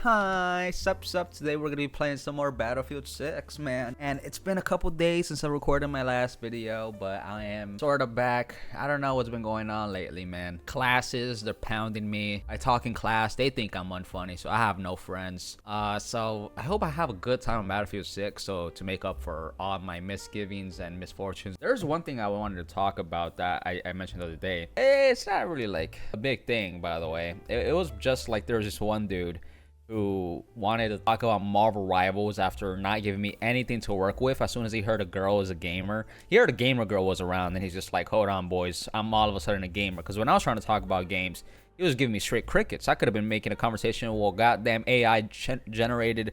Hi, sup. Today we're gonna be playing some more Battlefield 6, man. And it's been a couple days since I recorded my last video, but I am sort of back. I don't know what's been going on lately, man. Classes, they're pounding me. I talk in class, they think I'm unfunny, so I have no friends. So I hope I have a good time on Battlefield 6, so to make up for all my misgivings and misfortunes. There's one thing I wanted to talk about that I mentioned the other day. It's not really like a big thing, by the way. It was just like there was this one dude who wanted to talk about Marvel Rivals after not giving me anything to work with. As soon as he heard a girl was a gamer, he heard a gamer girl was around, and he's just like, hold on, boys, I'm all of a sudden a gamer. Because when I was trying to talk about games, he was giving me straight crickets. I could have been making a conversation with a goddamn AI generated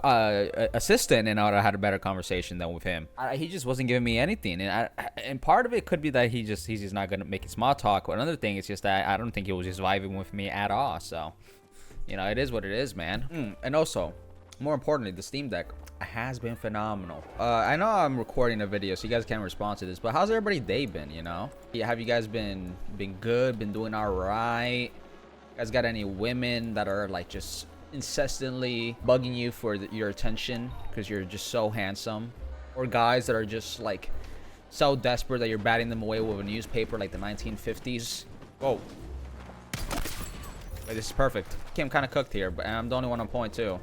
assistant, and I would have had a better conversation than with him. He just wasn't giving me anything, and part of it could be that he's just not gonna make it small talk. But another thing is just that I don't think he was just vibing with me at all. So, you know, it is what it is, man. And also, more importantly, the Steam Deck has been phenomenal. I know I'm recording a video, so you guys can't respond to this, but how's everybody's day been, you know? Have you guys been good, been doing all right? You guys got any women that are like just incessantly bugging you for your attention because you're just so handsome? Or guys that are just like so desperate that you're batting them away with a newspaper like the 1950s? Whoa. Wait, this is perfect. Okay, I'm kind of cooked here, but I'm the only one on point too.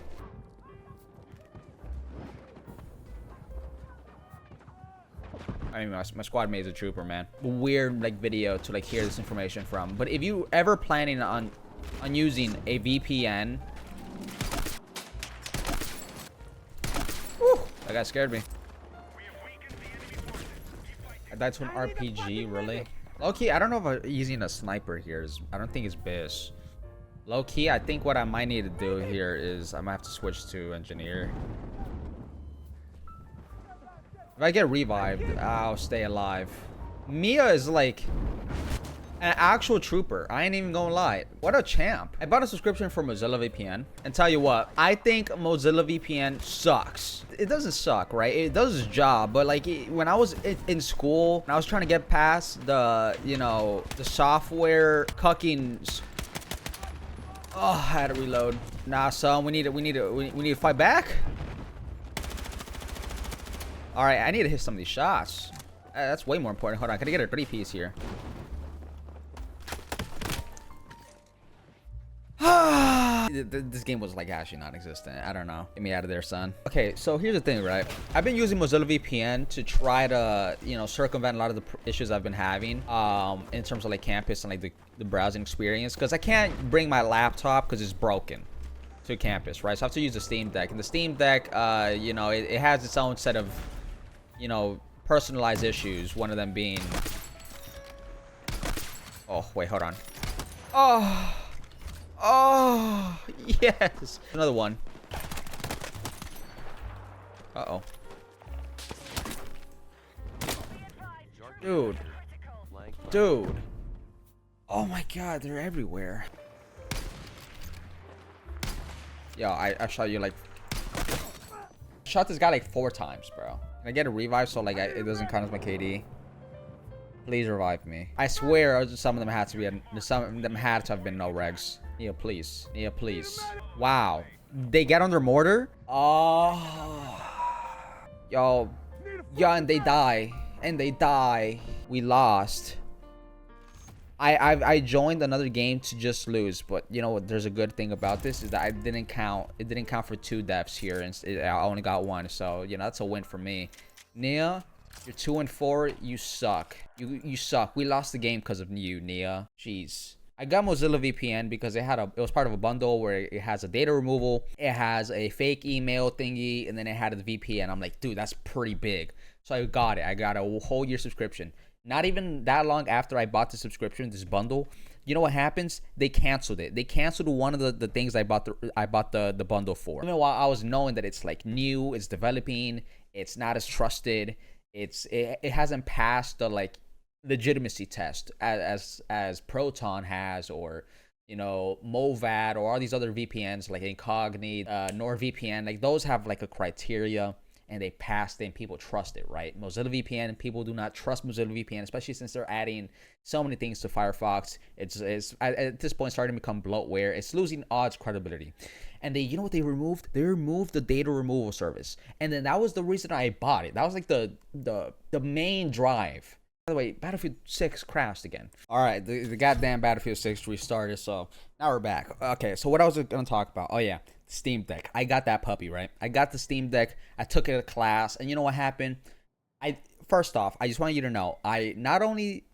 I mean, my squad mate's a trooper, man. Weird like video to like hear this information from. But if you ever planning on using a VPN, whew, that guy scared me. I died to an RPG, really? Low-key, I don't know if I'm using a sniper here. I don't think it's BIS. Low-key, I think what I might need to do here is I might have to switch to engineer. If I get revived, I'll stay alive. Mia is like an actual trooper. I ain't even gonna lie. What a champ. I bought a subscription for Mozilla VPN. And tell you what, I think Mozilla VPN sucks. It doesn't suck, right? It does its job. But like when I was in school, and I was trying to get past the, you know, the software cucking. Oh, I had to reload. Nah, son, we need to fight back. All right, I need to hit some of these shots. That's way more important. Hold on, can I get a 3-piece here? This game was like actually non-existent. I don't know. Get me out of there, son. Okay, so here's the thing, right? I've been using Mozilla VPN to try to, you know, circumvent a lot of the issues I've been having in terms of like campus and like the browsing experience, because I can't bring my laptop because it's broken to campus, right? So I have to use the Steam Deck, and the Steam Deck, you know, it has its own set of, you know, personalized issues. One of them being, oh wait, hold on. Oh, yes. Another one. Uh-oh. Dude. Oh my god, they're everywhere. Yo, I shot you like... Shot this guy like 4 times, bro. Can I get a revive so like it doesn't count as my KD? Please revive me. I swear some of them had to be... Some of them had to have been no regs. Yeah, please. Yeah, please. Wow. They get under mortar? Oh. Yo. Yeah, and they die. We lost. I joined another game to just lose, but you know what? There's a good thing about this is that it didn't count for 2 deaths here, and I only got 1. So you know that's a win for me. Nia, you're 2 and 4. You suck. You suck. We lost the game because of you, Nia. Jeez. I got Mozilla VPN because it was part of a bundle where it has a data removal, it has a fake email thingy, and then it had a VPN. I'm like, dude, that's pretty big. So I got it. I got a whole year subscription. Not even that long after I bought the subscription, this bundle, you know what happens? They canceled it. They canceled one of the things I bought the bundle for. Even while I was knowing that it's like new, it's developing, it's not as trusted, it hasn't passed the like legitimacy test as Proton has, or you know, Movat, or all these other VPNs like Incognito, NordVPN. Like those have like a criteria, and they passed it and people trust it, right? Mozilla VPN, people do not trust Mozilla VPN, especially since they're adding so many things to Firefox. It's at this point starting to become bloatware. It's losing all its credibility. And they, you know what they removed? They removed the data removal service. And then that was the reason I bought it. That was like the main drive. By the way, Battlefield 6 crashed again. All right, the goddamn Battlefield 6 restarted, so now we're back. Okay, so what I was going to talk about? Oh, yeah, Steam Deck. I got that puppy, right? I got the Steam Deck. I took it to class, and you know what happened? First off, I just want you to know, I not only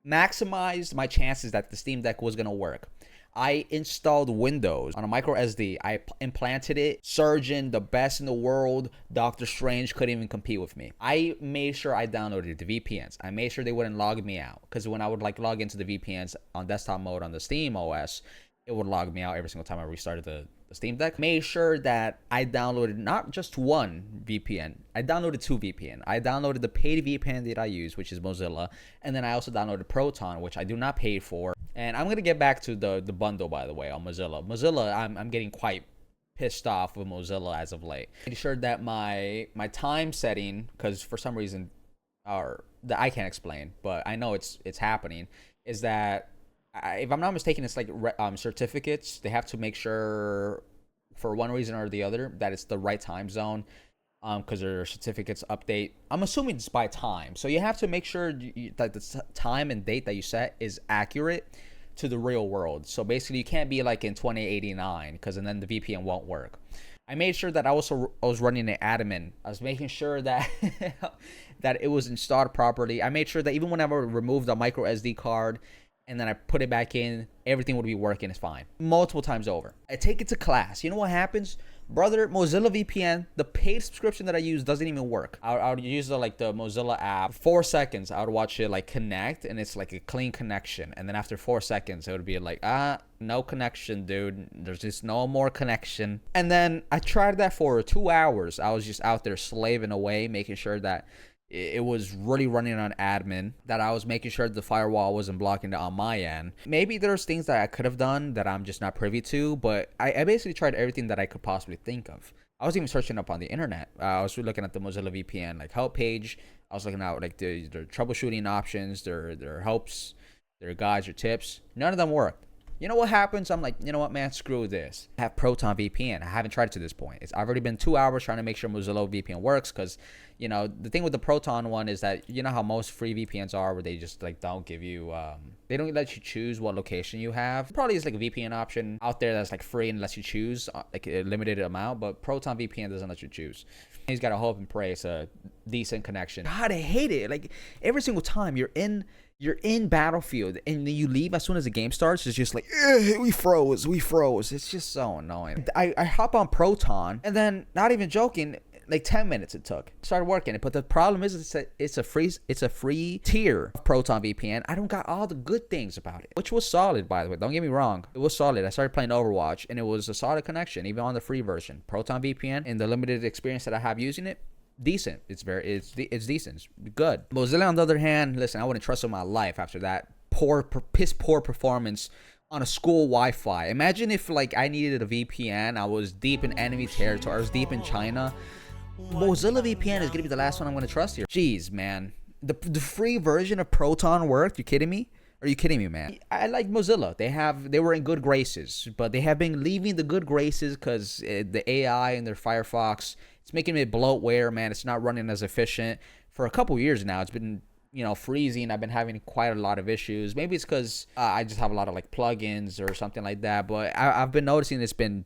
maximized my chances that the Steam Deck was going to work, I installed Windows on a micro SD. I implanted it. Surgeon, the best in the world. Doctor Strange couldn't even compete with me. I made sure I downloaded the VPNs. I made sure they wouldn't log me out, because when I would like log into the VPNs on desktop mode on the Steam OS, it would log me out every single time I restarted the Steam Deck. Made sure that I downloaded not just one VPN. I downloaded 2 VPN. I downloaded the paid VPN that I use, which is Mozilla, and then I also downloaded Proton, which I do not pay for. And I'm gonna get back to the bundle, by the way, on Mozilla. Mozilla, I'm getting quite pissed off with Mozilla as of late. Made sure that my time setting, because for some reason, or that I can't explain, but I know it's happening, is that if I'm not mistaken, it's like certificates. They have to make sure, for one reason or the other, that it's the right time zone, because their certificates update. I'm assuming it's by time, so you have to make sure that the time and date that you set is accurate to the real world. So basically, you can't be like in 2089, because then the VPN won't work. I made sure that I was running an admin. I was making sure that that it was installed properly. I made sure that even when I removed the micro SD card and then I put it back in, everything would be working. It's fine. Multiple times over. I take it to class. You know what happens? Brother, Mozilla VPN, the paid subscription that I use doesn't even work. I would use the Mozilla app. 4 seconds, I would watch it like connect, and it's like a clean connection. And then after 4 seconds, it would be like, no connection, dude. There's just no more connection. And then I tried that for 2 hours. I was just out there slaving away, making sure that it was really running on admin, that I was making sure the firewall wasn't blocking it on my end. Maybe there's things that I could have done that I'm just not privy to, but I basically tried everything that I could possibly think of. I was even searching up on the internet. I was looking at the Mozilla VPN like help page. I was looking at like their troubleshooting options, their helps, their guides, their tips. None of them worked. You know what happens? I'm like, you know what, man, screw this. I have Proton VPN. I haven't tried it to this point. It's already been 2 hours trying to make sure Mozilla VPN works, because, you know, the thing with the Proton one is that, you know how most free VPNs are, where they just like don't give you, they don't let you choose what location you have. Probably is like a VPN option out there that's like free and lets you choose like a limited amount, but Proton VPN doesn't let you choose. He's got to hope and pray it's a decent connection. God, I hate it. Like every single time you're in Battlefield and then you leave as soon as the game starts, it's just like, we froze. It's just so annoying. I hop on Proton, and then, not even joking, like 10 minutes it took. It started working. But the problem is it's a free tier of Proton VPN. I don't got all the good things about it, which was solid, by the way. Don't get me wrong. It was solid. I started playing Overwatch, and it was a solid connection, even on the free version. Proton VPN, in the limited experience that I have using it, decent. It's decent. It's good. Mozilla, on the other hand, listen, I wouldn't trust it in my life after that piss poor performance on a school Wi-Fi. Imagine if like I needed a VPN, I was deep in enemy territory, I was deep in China. Mozilla VPN is gonna be the last one I'm gonna trust here. Jeez, man. The free version of Proton worked. You kidding me? Are you kidding me, man? I like Mozilla. They were in good graces, but they have been leaving the good graces because the AI and their Firefox, it's making it bloatware, man. It's not running as efficient. For a couple years now, it's been, freezing. I've been having quite a lot of issues. Maybe it's because I just have a lot of like plugins or something like that. But I've been noticing it's been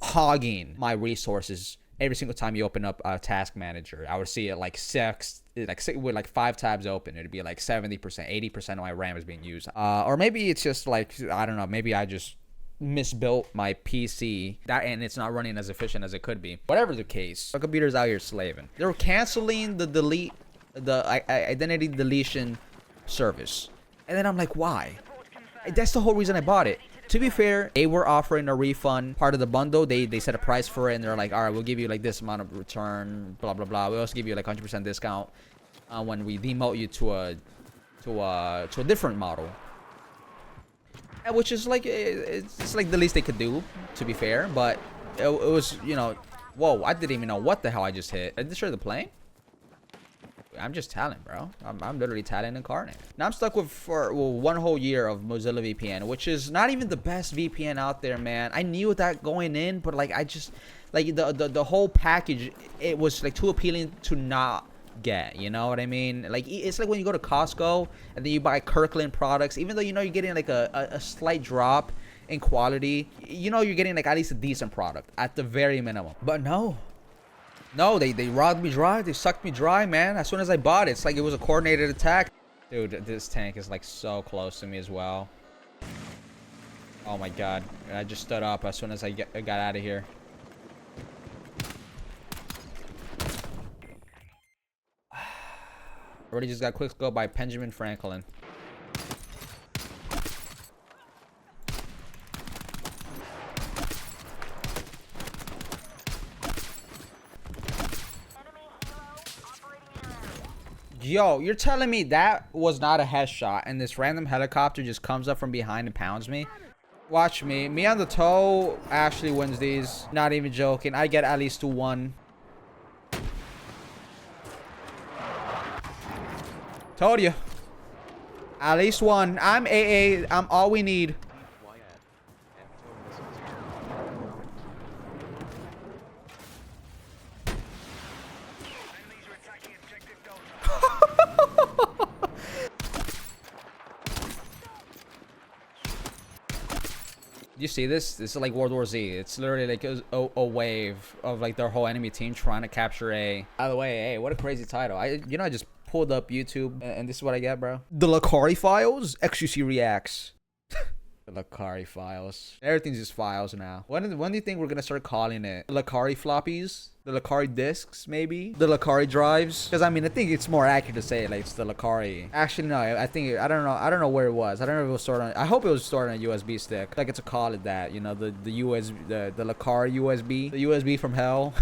hogging my resources. Every single time you open up a task manager, I would see it with like 5 tabs open. It'd be like 70%, 80% of my RAM is being used. Or maybe it's just like, I don't know, maybe I just misbuilt my PC and it's not running as efficient as it could be. Whatever the case, the computer's out here slaving. They were canceling the identity deletion service. And then I'm like, why? That's the whole reason I bought it. To be fair, they were offering a refund, part of the bundle. They set a price for it, and they're like, all right, we'll give you like this amount of return, blah blah blah. We also give you like 100% discount when we demote you to a different model, which is like it's like the least they could do, to be fair. But it was Whoa, I didn't even know what the hell I just hit. Did I destroy the plane? I'm just talent, bro. I'm literally talent incarnate. Now I'm stuck with for one whole year of Mozilla VPN, which is not even the best VPN out there, man. I knew that going in, but like I just like the whole package, it was like too appealing to not get. You know what I mean? Like it's like when you go to Costco and then you buy Kirkland products, even though you know you're getting like a slight drop in quality, you know you're getting like at least a decent product at the very minimum. But no. No, they robbed me dry. They sucked me dry, man. As soon as I bought it, it's like it was a coordinated attack. Dude, this tank is like so close to me as well. Oh my god. I just stood up as soon as I got out of here. Already just got quick scope by Benjamin Franklin. Yo, you're telling me that was not a headshot and this random helicopter just comes up from behind and pounds me? Watch me. Me on the toe actually wins these. Not even joking. I get at least 1. Told you. At least 1. I'm AA. I'm all we need. You see this? This is like World War Z. It's literally like a wave of like their whole enemy team trying to capture A. By the way, hey, what a crazy title. I just pulled up YouTube and this is what I get, bro. The Lakari Files? XUC Reacts. The Lakari Files. Everything's just files now. When do you think we're gonna start calling it? The Lakari floppies? The Lakari discs, maybe? The Lakari drives? Because I mean, I think it's more accurate to say like it's the Lakari. Actually, no. I think I don't know where it was. I don't know if it was stored on. I hope it was stored on a USB stick. Like it's a call it that. You know, the USB, the Lakari USB, the USB from hell.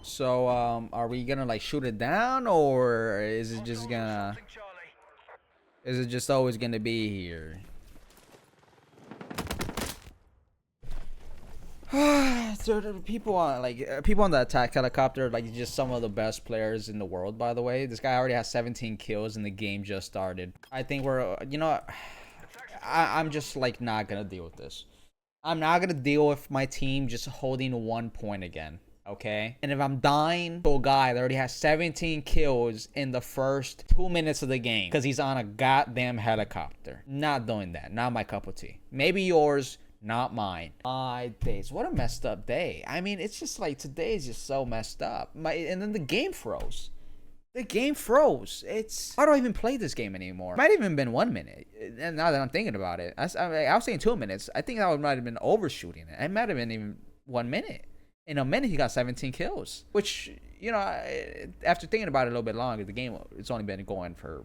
So, are we gonna like shoot it down, or is it just gonna? Is it just always gonna be here? So people on the attack helicopter, like just some of the best players in the world. By the way, this guy already has 17 kills and the game just started. I think we're, you know, I'm just like not gonna deal with this. I'm not gonna deal with my team just holding 1 point again. Okay, and if I'm dying to a guy that already has 17 kills in the first 2 minutes of the game because he's on a goddamn helicopter, not doing that. Not my cup of tea. Maybe yours, not mine. My days, what a messed up day. I mean, it's just like today is just so messed up. And then the game froze. The game froze. It's, why do I even play this game anymore? It might have even been 1 minute. And now that I'm thinking about it, I was saying 2 minutes. I think that might have been overshooting it. It might have been even 1 minute. In a minute, he got 17 kills. Which, you know, after thinking about it a little bit longer, the game, it's only been going for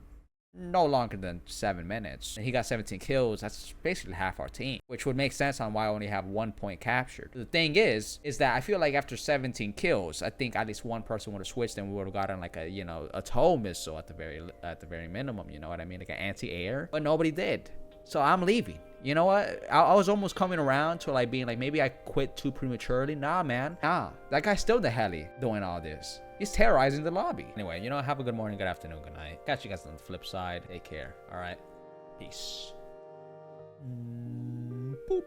no longer than 7 minutes. And he got 17 kills. That's basically half our team. Which would make sense on why I only have 1 point captured. The thing is that I feel like after 17 kills, I think at least one person would have switched and we would have gotten like a, you know, a tow missile at the very minimum. You know what I mean? Like an anti-air. But nobody did. So I'm leaving. You know what? I was almost coming around to like being like, maybe I quit too prematurely. Nah, man. Nah. That guy's still the heli doing all this. He's terrorizing the lobby. Anyway, you know, have a good morning, good afternoon, good night. Catch you guys on the flip side. Take care. All right. Peace. Boop.